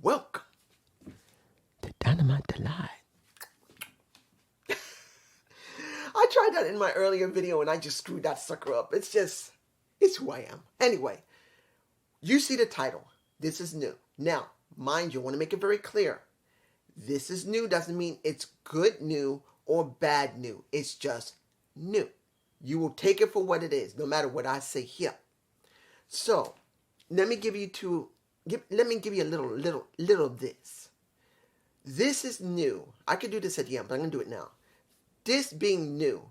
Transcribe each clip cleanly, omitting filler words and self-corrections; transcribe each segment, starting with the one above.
Welcome to Dynamite Delight. I tried that in my earlier video and I just screwed that sucker up. It's who I am. Anyway, you see the title. This is new. Now, mind you, I want to make it very clear. This is new doesn't mean it's good new or bad new. It's just new. You will take it for what it is, no matter what I say here. So, let me give you a little of this. This is new. I could do this at the end, but I'm going to do it now. This being new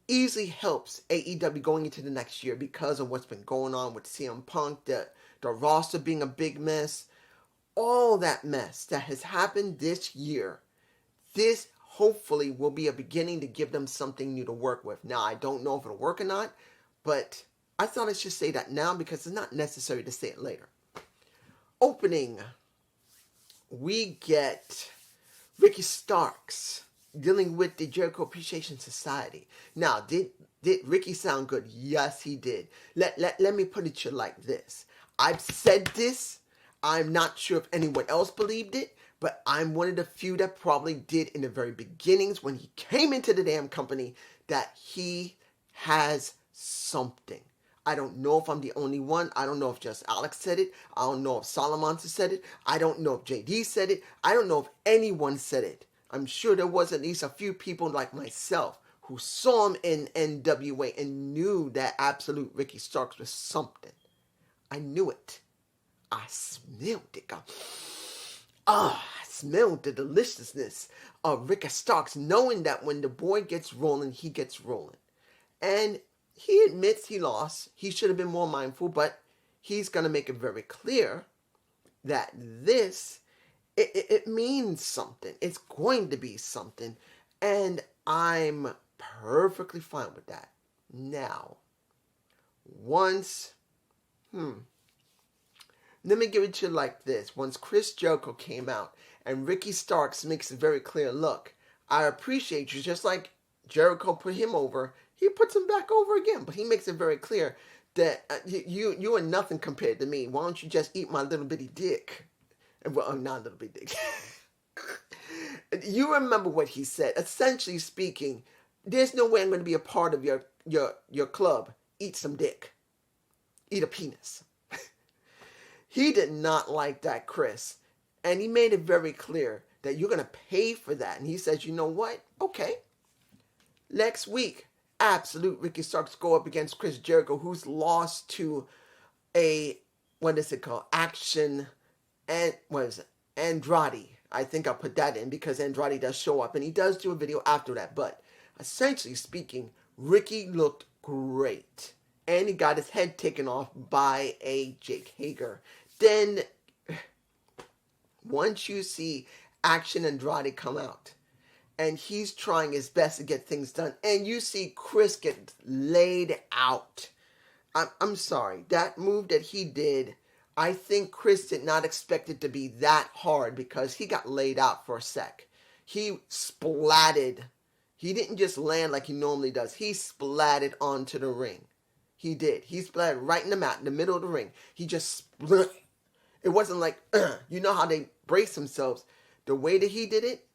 easily helps AEW going into the next year because of what's been going on with CM Punk, the roster being a big mess, all that mess that has happened this year. This hopefully will be a beginning to give them something new to work with. Now, I don't know if it'll work or not, but I thought I should say that now because it's not necessary to say it later. Opening, we get Ricky Starks dealing with the Jericho Appreciation Society. Now, did Ricky sound good? Yes, he did. Let me put it to you like this. I've said this. I'm not sure if anyone else believed it, but I'm one of the few that probably did in the very beginnings when he came into the damn company that he has something. I don't know if I'm the only one. I don't know if just Alex said it. I don't know if Solomon said it. I don't know if JD said it. I don't know if anyone said it. I'm sure there was at least a few people like myself who saw him in NWA and knew that absolute Ricky Starks was something. I knew it. I smelled it. I smelled the deliciousness of Ricky Starks, knowing that when the boy gets rolling, he gets rolling. And he admits he lost. He should have been more mindful, but he's going to make it very clear that this, it means something. It's going to be something. And I'm perfectly fine with that. Now, let me give it to you like this. Once Chris Jericho came out and Ricky Starks makes it very clear, look, I appreciate you. Just like Jericho put him over, he puts him back over again. But he makes it very clear that you are nothing compared to me. Why don't you just eat my little bitty dick? Well, not little bitty dick. You remember what he said. Essentially speaking, there's no way I'm going to be a part of your club. Eat some dick. Eat a penis. He did not like that, Chris. And he made it very clear that you're going to pay for that. And he says, you know what? Okay. Next week, absolute Ricky Starks go up against Chris Jericho, who's lost to Action, and what is it? Andrade. I think I'll put that in because Andrade does show up. And he does do a video after that. But essentially speaking, Ricky looked great. And he got his head taken off by a Jake Hager. Then, once you see Action Andrade come out, and he's trying his best to get things done, and you see Chris get laid out. I'm sorry, that move that he did, I think Chris did not expect it to be that hard because he got laid out for a sec. He splatted. He didn't just land like he normally does. He splatted onto the ring. He did. He splatted right in the mat, in the middle of the ring. He just split. It wasn't like, you know how they brace themselves. The way that he did it,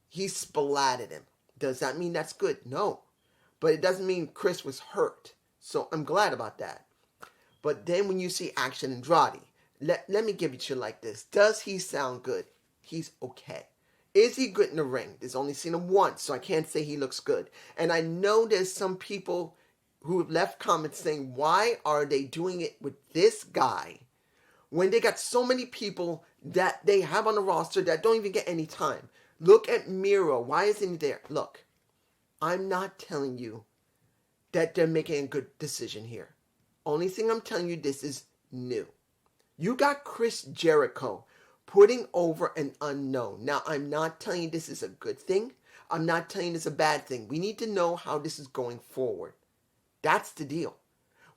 he splatted him. Does that mean that's good? No. But it doesn't mean Chris was hurt. So I'm glad about that. But then when you see Action Andrade, let me give it to you like this. Does he sound good? He's okay. Is he good in the ring? There's only seen him once, so I can't say he looks good. And I know there's some people who have left comments saying, why are they doing it with this guy when they got so many people that they have on the roster that don't even get any time? Look at Miro. Why isn't he there? Look, I'm not telling you that they're making a good decision here. Only thing I'm telling you, this is new. You got Chris Jericho putting over an unknown. Now, I'm not telling you this is a good thing. I'm not telling you this is a bad thing. We need to know how this is going forward. That's the deal.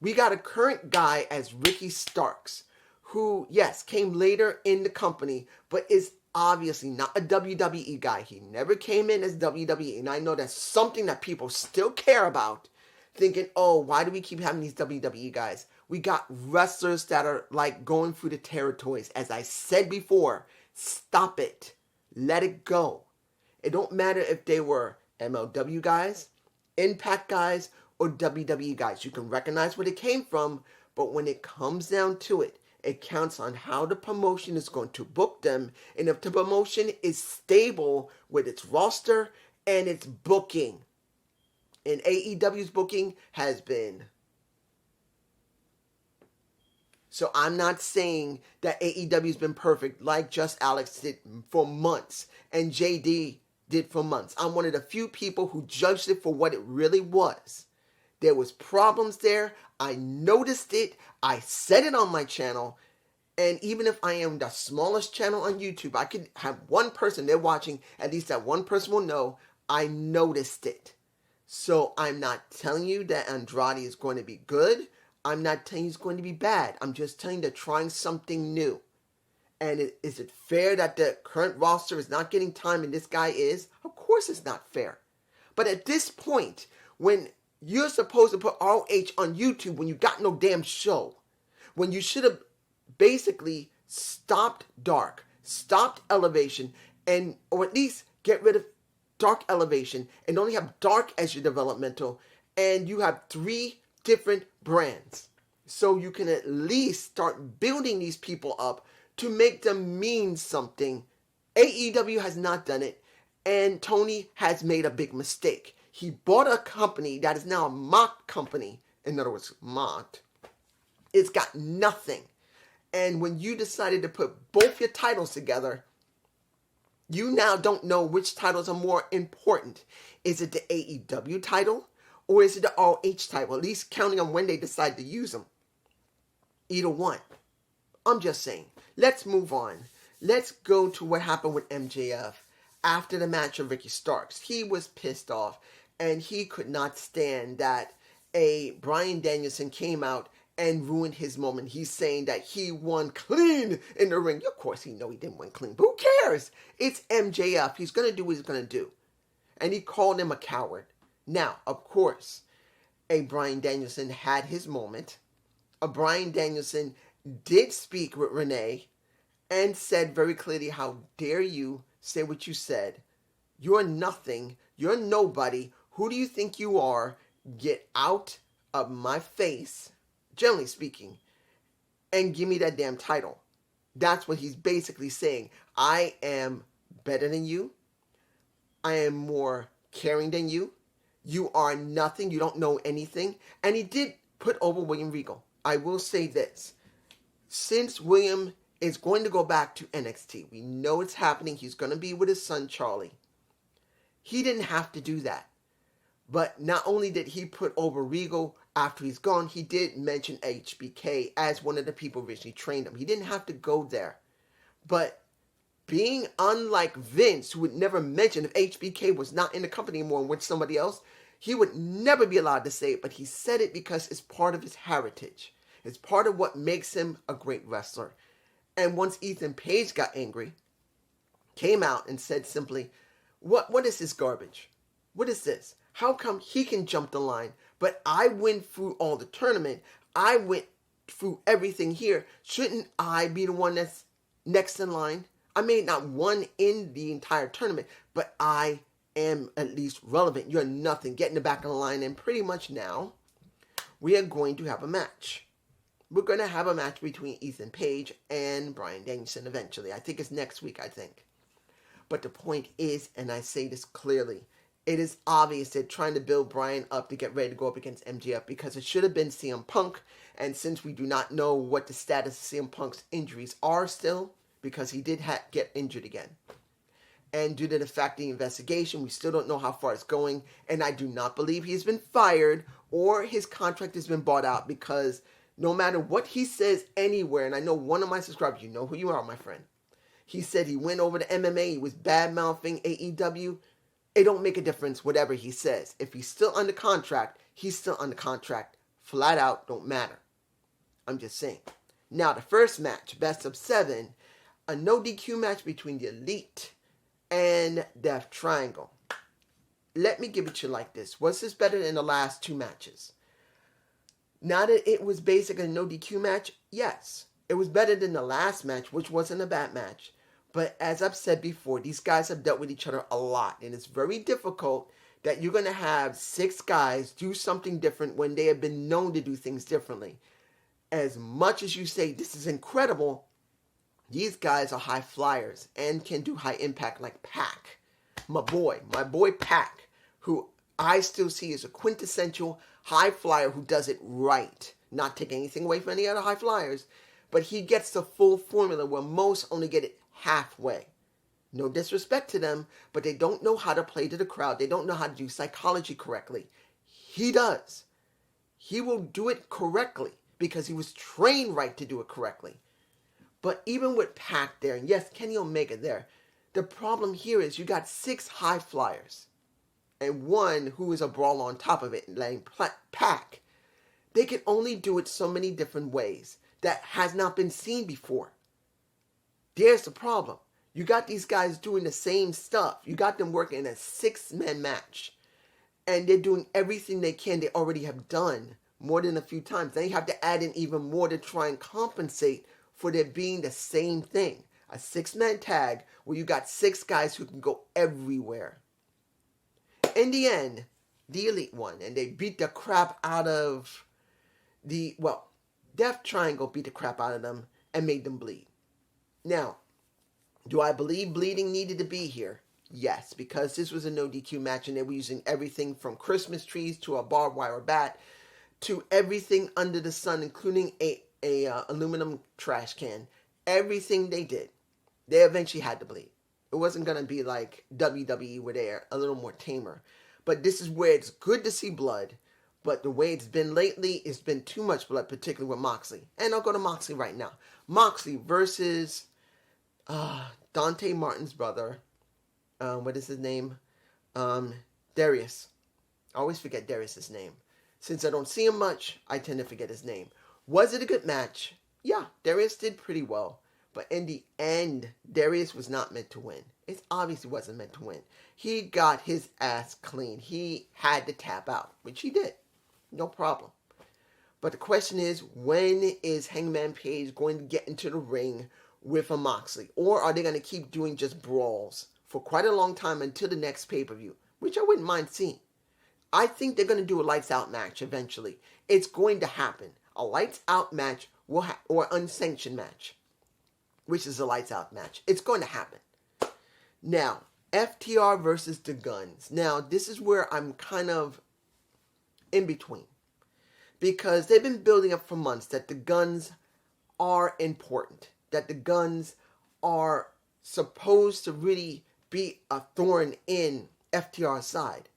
We got a current guy as Ricky Starks, who, yes, came later in the company, but is obviously not a WWE guy. He never came in as WWE, and I know that's something that people still care about, thinking, oh, why do we keep having these WWE guys? We got wrestlers that are like going through the territories. As I said before, Stop it. Let it go. It don't matter if they were MLW guys, Impact guys, or WWE guys. You can recognize where they came from, but when it comes down to it, it counts on how the promotion is going to book them, and if the promotion is stable with its roster and its booking. And AEW's booking has been. So I'm not saying that AEW's been perfect like Just Alex did for months and JD did for months. I'm one of the few people who judged it for what it really was. There was problems there. I noticed it. I said it on my channel. And even if I am the smallest channel on YouTube, I could have one person there watching. At least that one person will know I noticed it. So I'm not telling you that Andrade is going to be good. I'm not telling you it's going to be bad. I'm just telling you they're trying something new. And is it fair that the current roster is not getting time and this guy is? Of course it's not fair. But at this point, when you're supposed to put ROH on YouTube when you got no damn show, when you should have basically stopped Dark, stopped Elevation, and or at least get rid of Dark Elevation and only have Dark as your developmental, and you have 3 different brands. So you can at least start building these people up to make them mean something. AEW has not done it, and Tony has made a big mistake. He bought a company that is now a mock company. In other words, mocked. It's got nothing. And when you decided to put both your titles together, you now don't know which titles are more important. Is it the AEW title? Or is it the ROH title? At least counting on when they decide to use them. Either one. I'm just saying. Let's move on. Let's go to what happened with MJF after the match of Ricky Starks. He was pissed off. And he could not stand that a Bryan Danielson came out and ruined his moment. He's saying that he won clean in the ring. Of course he know he didn't win clean. But who cares? It's MJF. He's going to do what he's going to do. And he called him a coward. Now, of course, a Bryan Danielson had his moment. A Bryan Danielson did speak with Renee and said very clearly, how dare you say what you said? You're nothing. You're nobody. Who do you think you are? Get out of my face, generally speaking, and give me that damn title. That's what he's basically saying. I am better than you. I am more caring than you. You are nothing. You don't know anything. And he did put over William Regal. I will say this. Since William is going to go back to NXT, we know it's happening. He's going to be with his son, Charlie. He didn't have to do that. But not only did he put over Regal after he's gone, he did mention HBK as one of the people who originally trained him. He didn't have to go there. But being unlike Vince, who would never mention if HBK was not in the company anymore and with somebody else, he would never be allowed to say it, but he said it because it's part of his heritage. It's part of what makes him a great wrestler. And once Ethan Page got angry, came out and said simply, what is this garbage? What is this? How come he can jump the line, but I went through all the tournament, I went through everything here, shouldn't I be the one that's next in line? I may not won in the entire tournament, but I am at least relevant. You're nothing. Get in the back of the line. And pretty much now, we are going to have a match. We're going to have a match between Ethan Page and Bryan Danielson eventually. I think it's next week, I think. But the point is, and I say this clearly, it is obvious they're trying to build Bryan up to get ready to go up against MJF because it should have been CM Punk. And since we do not know what the status of CM Punk's injuries are still, because he did get injured again. And due to the fact of the investigation, we still don't know how far it's going. And I do not believe he's been fired or his contract has been bought out, because no matter what he says anywhere, and I know one of my subscribers, you know who you are, my friend. He said he went over to MMA, he was bad-mouthing AEW. It don't make a difference whatever he says. If he's still under contract, he's still under contract. Flat out, don't matter. I'm just saying. Now, the first match, best of 7, a no DQ match between the Elite and Death Triangle. Let me give it to you like this. Was this better than the last 2 matches? Now that it was basically a no DQ match, yes. It was better than the last match, which wasn't a bad match. But as I've said before, these guys have dealt with each other a lot, and it's very difficult that you're going to have 6 guys do something different when they have been known to do things differently. As much as you say this is incredible, these guys are high flyers and can do high impact like Pac. My boy Pac, who I still see as a quintessential high flyer who does it right. Not taking anything away from any other high flyers, but he gets the full formula where most only get it halfway. No disrespect to them, but they don't know how to play to the crowd. They don't know how to do psychology correctly. He does. He will do it correctly because he was trained right to do it correctly. But even with Pac there, and yes, Kenny Omega there, the problem here is you got 6 high flyers and one who is a brawler on top of it, like Pac. They can only do it so many different ways that has not been seen before. There's the problem. You got these guys doing the same stuff. You got them working in a 6-man match. And they're doing everything they can. They already have done more than a few times. Then you have to add in even more to try and compensate for there being the same thing. A 6-man tag where you got 6 guys who can go everywhere. In the end, the Elite won. And they beat the crap out of Death Triangle beat the crap out of them and made them bleed. Now, do I believe bleeding needed to be here? Yes, because this was a no DQ match and they were using everything from Christmas trees to a barbed wire bat to everything under the sun, including a aluminum trash can. Everything they did, they eventually had to bleed. It wasn't going to be like WWE where they're a little more tamer. But this is where it's good to see blood. But the way it's been lately, it's been too much blood, particularly with Moxley. And I'll go to Moxley right now. Moxley versus Dante Martin's brother. What is his name? Darius. I always forget Darius's name. Since I don't see him much, I tend to forget his name. Was it a good match? Yeah, Darius did pretty well. But in the end, Darius was not meant to win. It obviously wasn't meant to win. He got his ass clean. He had to tap out, which he did. No problem. But the question is, when is Hangman Page going to get into the ring with a Moxley? Or are they going to keep doing just brawls for quite a long time until the next pay-per-view? Which I wouldn't mind seeing. I think they're going to do a lights out match eventually. It's going to happen. A lights out match or unsanctioned match, which is a lights out match. It's going to happen. Now, FTR versus the Guns. Now, this is where I'm kind of in between. Because they've been building up for months that the Guns are important. That the Guns are supposed to really be a thorn in FTR's side.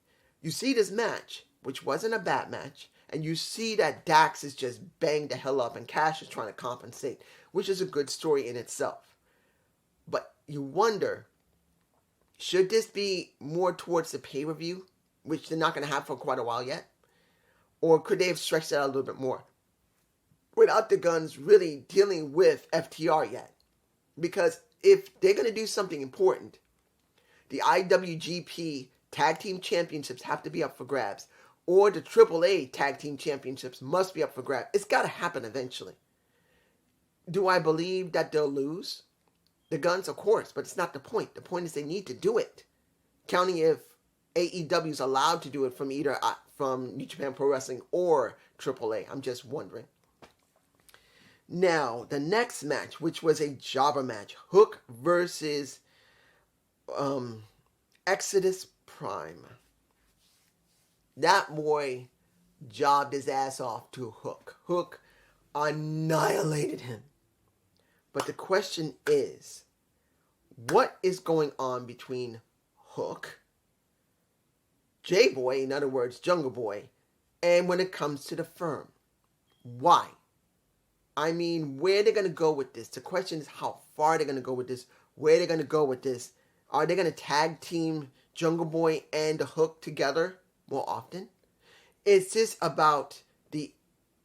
You see this match, which wasn't a bad match, and you see that Dax is just banged the hell up and Cash is trying to compensate, which is a good story in itself. But you wonder, should this be more towards the pay-per-view, which they're not going to have for quite a while yet? Or could they have stretched it out a little bit more without the Guns really dealing with FTR yet? Because if they're going to do something important, the IWGP Tag Team Championships have to be up for grabs. Or the AAA Tag Team Championships must be up for grabs. It's got to happen eventually. Do I believe that they'll lose? The Guns, of course, but it's not the point. The point is they need to do it. Counting if AEW is allowed to do it from either from New Japan Pro Wrestling or AAA. I'm just wondering. Now, the next match, which was a jobber match. Hook versus Exodus Prime. That boy jobbed his ass off to Hook. Hook annihilated him. But the question is, what is going on between Hook, J-Boy, in other words, Jungle Boy, and when it comes to the Firm? Why? I mean, where they're going to go with this. The question is how far they're going to go with this, where they're going to go with this. Are they going to tag team Jungle Boy and the Hook together more often? Is this about the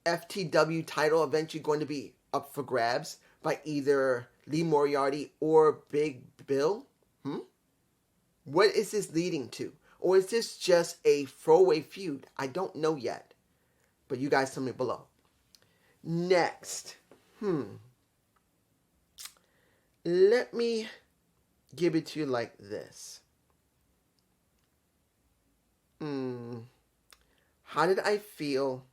FTW title eventually going to be up for grabs by either Lee Moriarty or Big Bill? What is this leading to? Or is this just a throwaway feud? I don't know yet. But you guys tell me below. Next. Let me give it to you like this. How did I feel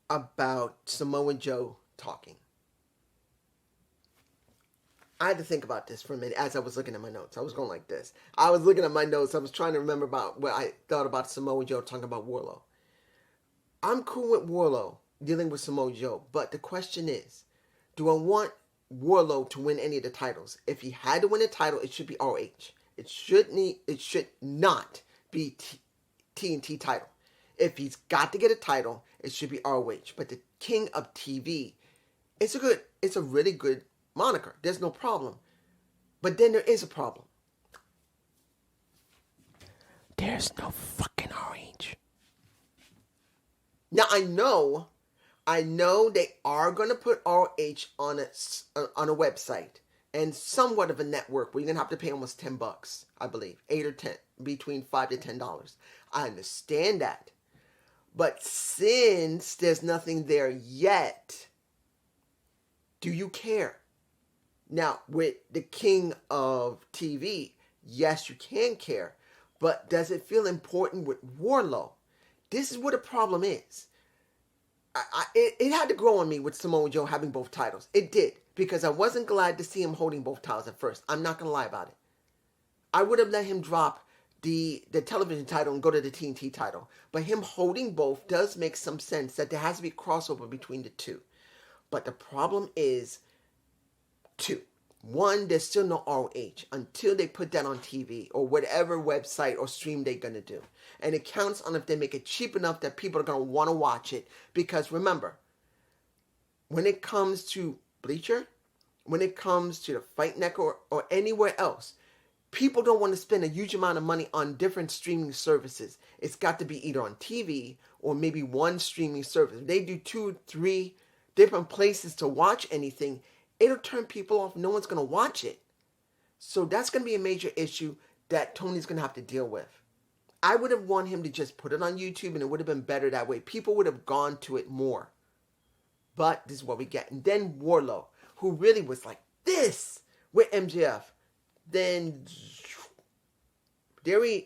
about Samoa Joe talking? I had to think about this for a minute as I was looking at my notes. I was going like this. I was looking at my notes. I was trying to remember about what I thought about Samoa Joe talking about Wardlow. I'm cool with Wardlow dealing with Samoa Joe, but the question is, do I want Wardlow to win any of the titles? If he had to win a title, it should be ROH. It should not be TNT title. If he's got to get a title, it should be ROH. But the King of TV, it's a really good moniker. There's no problem. But then there is a problem. There's no fucking ROH. Now I know they are going to put ROH on a website and somewhat of a network where you're going to have to pay almost $10, I believe. 8 or 10, between $5 to $10. I understand that. But since there's nothing there yet, do you care? Now, with the King of TV, yes, you can care. But does it feel important with Wardlow? This is what the problem is. It had to grow on me with Samoa Joe having both titles. It did. Because I wasn't glad to see him holding both titles at first. I'm not going to lie about it. I would have let him drop the television title and go to the TNT title. But him holding both does make some sense that there has to be a crossover between the two. But the problem is two. One, there's still no ROH until they put that on TV or whatever website or stream they're going to do. And it counts on if they make it cheap enough that people are going to want to watch it. Because remember, when it comes to Bleacher, when it comes to the Fight Network or anywhere else, people don't want to spend a huge amount of money on different streaming services. It's got to be either on TV or maybe one streaming service. If they do 2, 3 different places to watch anything, it'll turn people off. No one's going to watch it. So that's going to be a major issue that Tony's going to have to deal with. I would have wanted him to just put it on YouTube and it would have been better that way. People would have gone to it more. But this is what we get. And then Wardlow, who really was like this with MJF. Then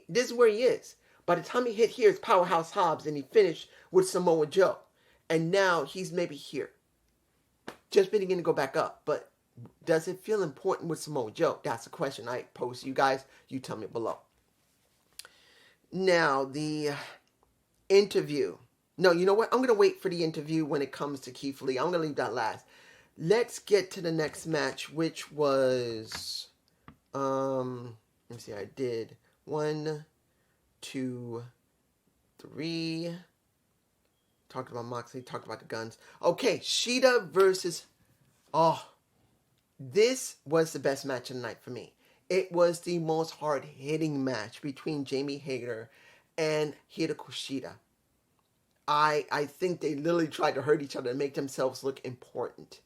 this is where he is. By the time he hit here, it's Powerhouse Hobbs and he finished with Samoa Joe. And now he's maybe here. Just beginning to go back up. But does it feel important with Samoa Joe? That's the question I pose to you guys. You tell me below. Now, the interview. No, you know what? I'm going to wait for the interview when it comes to Keith Lee. I'm going to leave that last. Let's get to the next match, which was... let me see. I did 1, 2, 3... Talked about Moxley, talked about the Guns. Okay, Sheeta versus... Oh, this was the best match of the night for me. It was the most hard-hitting match between Jamie Hayter and Hikaru Shida. I think they literally tried to hurt each other and make themselves look important.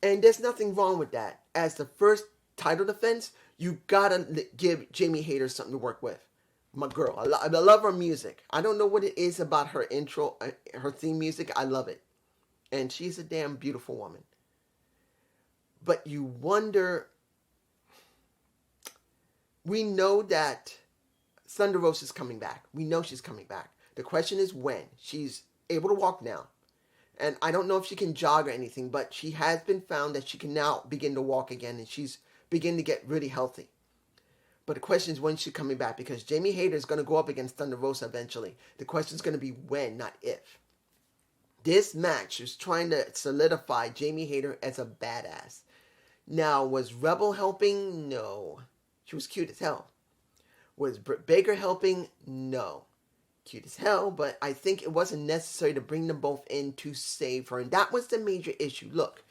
And there's nothing wrong with that. As the first title defense, you gotta give Jamie Hayter something to work with. My girl. I love her music. I don't know what it is about her intro, her theme music. I love it. And she's a damn beautiful woman. But you wonder... We know that Thunder Rosa is coming back. We know she's coming back. The question is when. She's able to walk now. And I don't know if she can jog or anything, but she has been found that she can now begin to walk again, and she's beginning to get really healthy. But the question is when she's coming back, because Jamie Hayter is going to go up against Thunder Rosa eventually. The question is going to be when, not if. This match is trying to solidify Jamie Hayter as a badass. Now, was Rebel helping? No. She was cute as hell. Was Britt Baker helping? No. Cute as hell, but I think it wasn't necessary to bring them both in to save her. And that was the major issue. Look,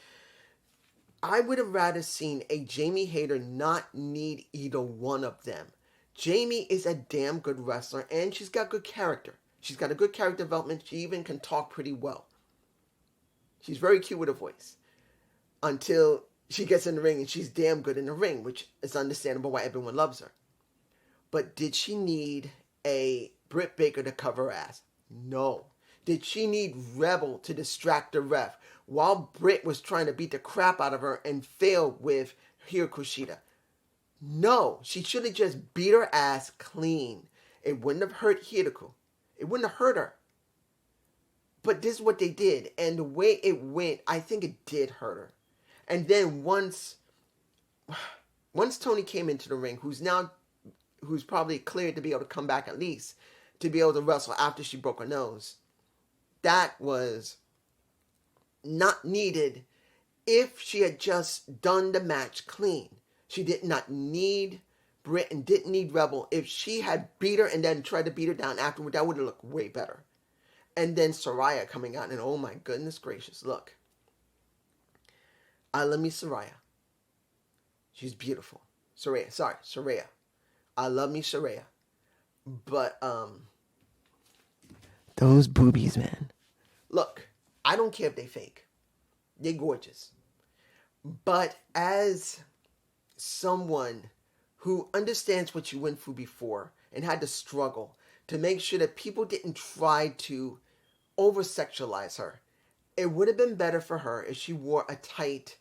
I would have rather seen a Jamie Hayter not need either one of them. Jamie is a damn good wrestler, and she's got good character. She's got a good character development. She even can talk pretty well. She's very cute with her voice. Until she gets in the ring, and she's damn good in the ring, which is understandable why everyone loves her. But did she need a Britt Baker to cover her ass? No. Did she need Rebel to distract the ref while Britt was trying to beat the crap out of her and fail with Hikaru Shida? No, she should have just beat her ass clean. It wouldn't have hurt Hideko. It wouldn't have hurt her. But this is what they did. And the way it went, I think it did hurt her. And then once Tony came into the ring, who's probably cleared to be able to come back at least, to be able to wrestle after she broke her nose, that was not needed if she had just done the match clean. She did not need Britt and didn't need Rebel. If she had beat her and then tried to beat her down afterward, that would have looked way better. And then Saraya coming out, and oh my goodness gracious, look. I love me Saraya. She's beautiful. Saraya. I love me Saraya. But, those boobies, man. Look, I don't care if they fake. They're gorgeous. But as someone who understands what you went through before and had to struggle to make sure that people didn't try to over-sexualize her, it would have been better for her if she wore a tight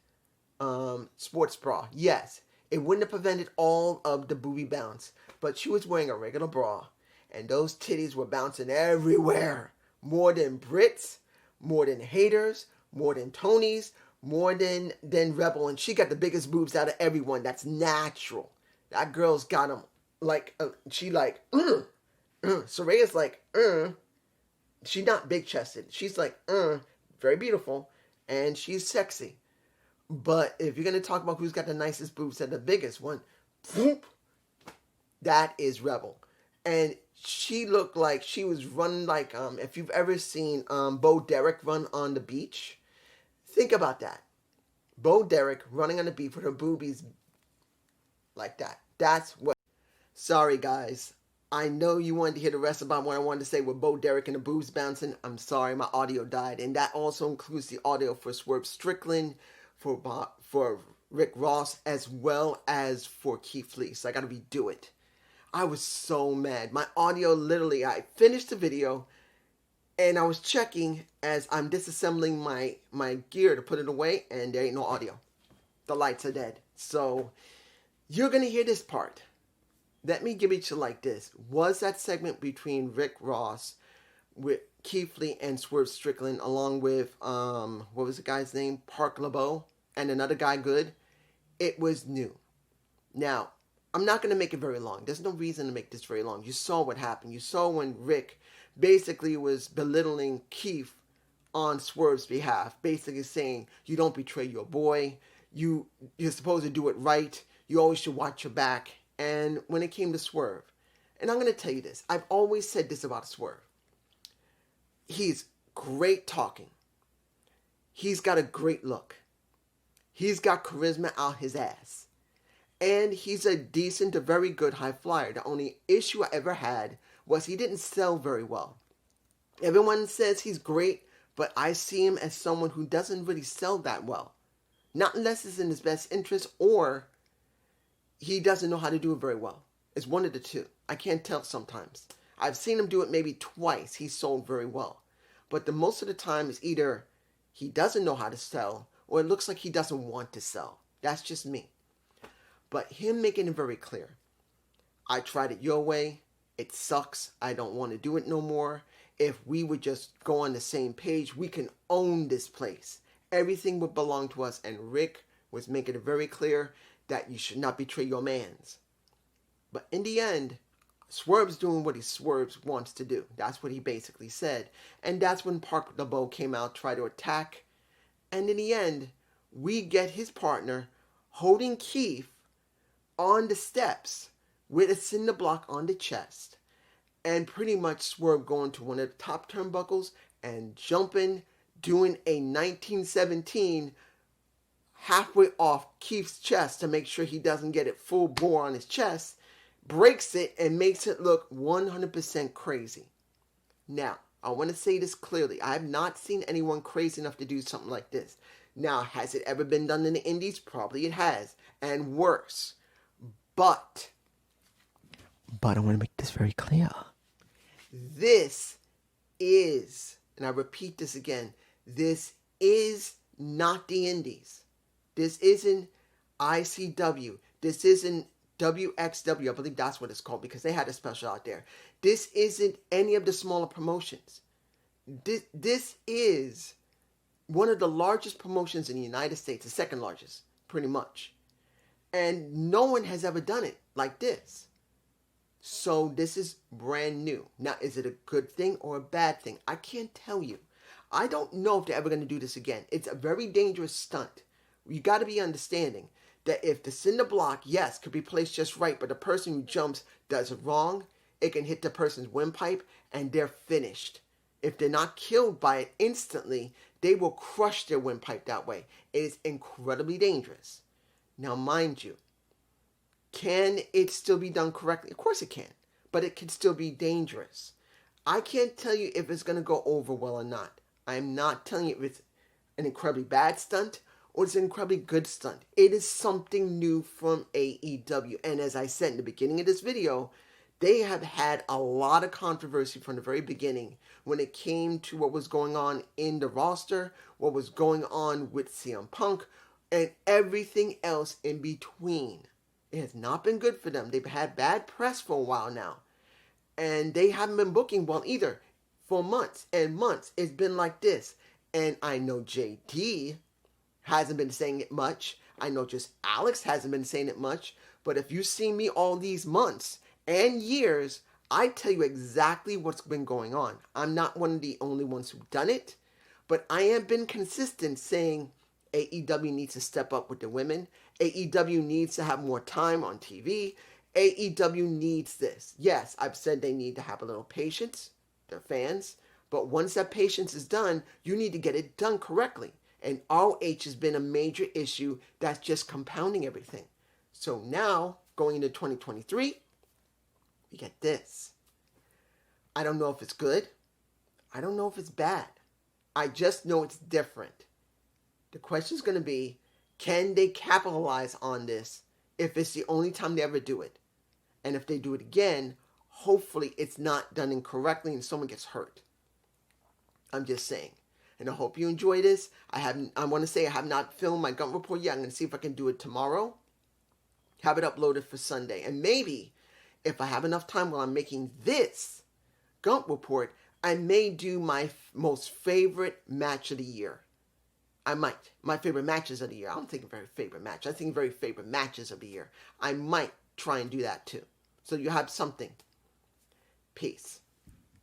sports bra. Yes, it wouldn't have prevented all of the booby bounce, but she was wearing a regular bra, and those titties were bouncing everywhere. More than Brits, more than haters, more than Tonys, more than Rebel, and she got the biggest boobs out of everyone. That's natural. That girl's got them like, she like, Saraya's like, she's not big-chested. She's like, very beautiful, and she's sexy. But if you're going to talk about who's got the nicest boobs and the biggest one, that is Rebel. And she looked like she was running like, if you've ever seen Bo Derek run on the beach, think about that. Bo Derek running on the beach with her boobies like that. That's what... Sorry, guys. I know you wanted to hear the rest about what I wanted to say with Bo Derek and the boobs bouncing. I'm sorry, my audio died. And that also includes the audio for Swerve Strickland, for Rick Ross, as well as for Keith Lee. So I got to redo it. I was so mad. My audio literally, I finished the video and I was checking as I'm disassembling my gear to put it away, and there ain't no audio. The lights are dead. So you're going to hear this part. Let me give it to you like this. Was that segment between Rick Ross with Keith Lee and Swerve Strickland, along with, what was the guy's name? Park LeBeau, and another guy good? It was new. Now, I'm not going to make it very long. There's no reason to make this very long. You saw what happened. You saw when Rick basically was belittling Keith on Swerve's behalf, basically saying, you don't betray your boy. You're supposed to do it right. You always should watch your back. And when it came to Swerve, and I'm going to tell you this, I've always said this about Swerve. He's great talking. He's got a great look. He's got charisma out his ass. And he's a decent to very good high flyer. The only issue I ever had was he didn't sell very well. Everyone says he's great, but I see him as someone who doesn't really sell that well. Not unless it's in his best interest, or he doesn't know how to do it very well. It's one of the two. I can't tell sometimes. I've seen him do it maybe twice. He sold very well. But the most of the time is either he doesn't know how to sell, or it looks like he doesn't want to sell. That's just me. But him making it very clear. I tried it your way. It sucks. I don't want to do it no more. If we would just go on the same page, we can own this place. Everything would belong to us. And Rick was making it very clear that you should not betray your mans. But in the end, Swerve's doing what Swerve wants to do. That's what he basically said. And that's when Park LeBeau came out, tried to attack. And in the end, we get his partner holding Keith on the steps with a cinder block on the chest. And pretty much Swerve going to one of the top turnbuckles and jumping, doing a 1917 halfway off Keith's chest to make sure he doesn't get it full bore on his chest, breaks it and makes it look 100% crazy. Now, I want to say this clearly. I have not seen anyone crazy enough to do something like this. Now, has it ever been done in the indies? Probably it has. And worse. But I want to make this very clear. This is, and I repeat this again, this is not the indies. This isn't ICW. This isn't WXW, I believe that's what it's called, because they had a special out there. This isn't any of the smaller promotions. This is one of the largest promotions in the United States, the second largest, pretty much. And no one has ever done it like this. So this is brand new. Now, is it a good thing or a bad thing? I can't tell you. I don't know if they're ever going to do this again. It's a very dangerous stunt. You got to be understanding that if the cinder block, yes, could be placed just right, but the person who jumps does it wrong, it can hit the person's windpipe and they're finished. If they're not killed by it instantly, they will crush their windpipe that way. It is incredibly dangerous. Now, mind you, can it still be done correctly? Of course it can, but it can still be dangerous. I can't tell you if it's going to go over well or not. I'm not telling you if it's an incredibly bad stunt or it's an incredibly good stunt. It is something new from AEW. And as I said in the beginning of this video, they have had a lot of controversy from the very beginning when it came to what was going on in the roster, what was going on with CM Punk, and everything else in between. It has not been good for them. They've had bad press for a while now. And they haven't been booking well either. For months and months, it's been like this. And I know JD hasn't been saying it much. I know just Alex hasn't been saying it much. But if you've seen me all these months and years, I tell you exactly what's been going on. I'm not one of the only ones who've done it. But I have been consistent saying AEW needs to step up with the women. AEW needs to have more time on TV. AEW needs this. Yes, I've said they need to have a little patience, their fans. But once that patience is done, you need to get it done correctly. And ROH has been a major issue that's just compounding everything. So now, going into 2023, we get this. I don't know if it's good. I don't know if it's bad. I just know it's different. The question is going to be, can they capitalize on this if it's the only time they ever do it? And if they do it again, hopefully it's not done incorrectly and someone gets hurt. I'm just saying. And I hope you enjoy this. I want to say I have not filmed my Gump Report yet. I'm going to see if I can do it tomorrow. Have it uploaded for Sunday. And maybe if I have enough time while I'm making this Gump Report, I may do my most favorite match of the year. I might. My favorite matches of the year. I don't think very favorite match. I think very favorite matches of the year. I might try and do that too. So you have something. Peace.